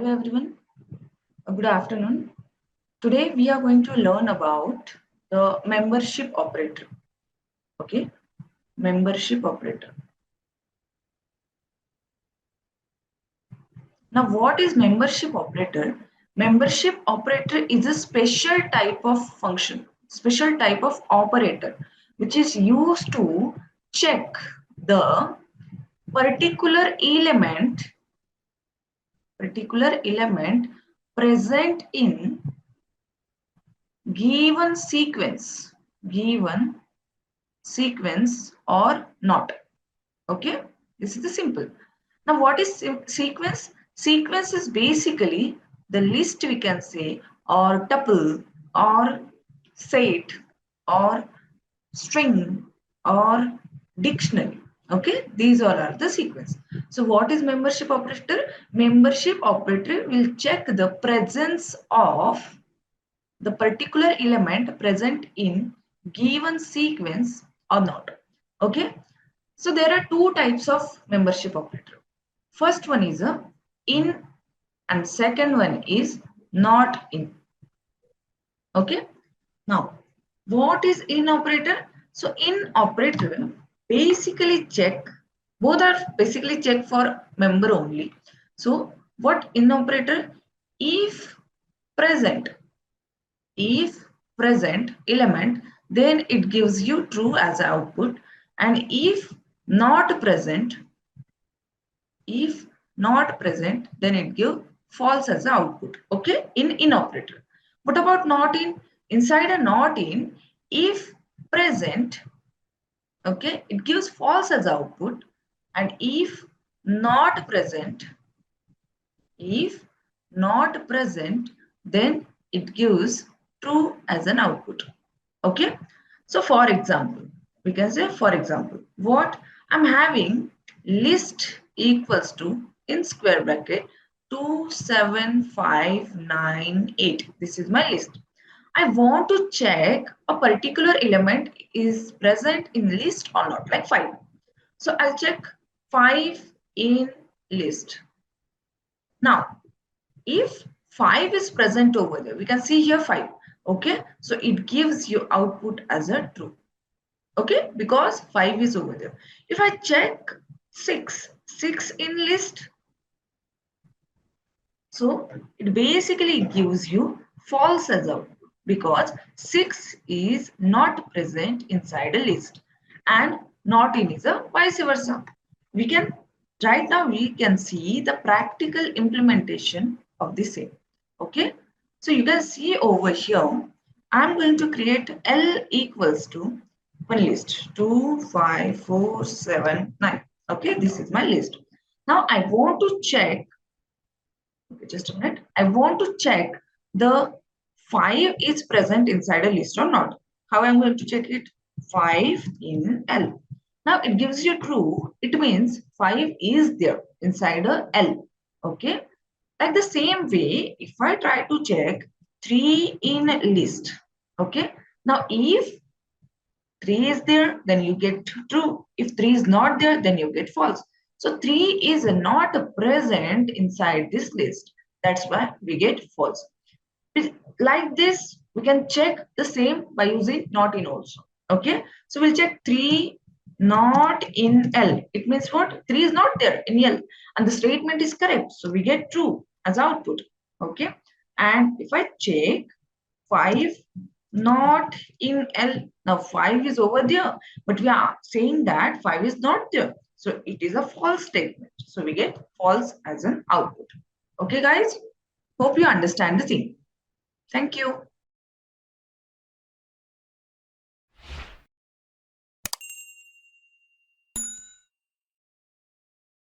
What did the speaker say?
Hello everyone, good afternoon. Today we are going to learn about the membership operator. Okay, membership operator. Now what is membership operator? Membership operator is a special type of function, special type of operator which is used to check the particular element present in given sequence or not. Okay, this is the simple. Now what is sequence? Sequence is basically the list, we can say, or tuple or set or string or dictionary. Okay, these all are the sequence. So what is membership operator? Membership operator will check the presence of the particular element present in given sequence or not. Okay, so there are two types of membership operator. First one is a in and second one is not in. Okay, now what is in operator? So in operator basically check, both are basically check for member only. So what in operator? if present element, then it gives you true as output, and if not present then it gives false as output. Okay, in operator. What about not in? Inside a not in, if present, okay, it gives false as output, and if not present then it gives true as an output. Okay, so for example, we can say, for example, what I'm having list equals to, in square bracket, 27598. This is my list. I want to check a particular element is present in list or not, like 5. So I'll check 5 in list. Now if 5 is present over there, we can see here 5. Okay, so it gives you output as a true. Okay, because 5 is over there. If I check 6 in list, so it basically gives you false as output, because 6 is not present inside a list and not in is a vice versa. We can right now we can see the practical implementation of the same. Okay, so you can see over here, I'm going to create L equals to one list 2 5 4 7 9. Okay, this is my list. Now I want to check, okay, just a minute, I want to check the 5 is present inside a list or not. How I'm going to check it? 5 in L. Now it gives you true. It means 5 is there inside a L. Okay. Like the same way, if I try to check 3 in list. Okay. Now if 3 is there, then you get true. If 3 is not there, then you get false. So 3 is not present inside this list. That's why we get false. Like this, we can check the same by using not in also. Okay. So we'll check 3 not in L. It means what? 3 is not there in L and the statement is correct. So we get true as output. Okay. And if I check 5 not in L, now 5 is over there, but we are saying that 5 is not there. So it is a false statement. So we get false as an output. Okay, guys? Hope you understand the thing. Thank you.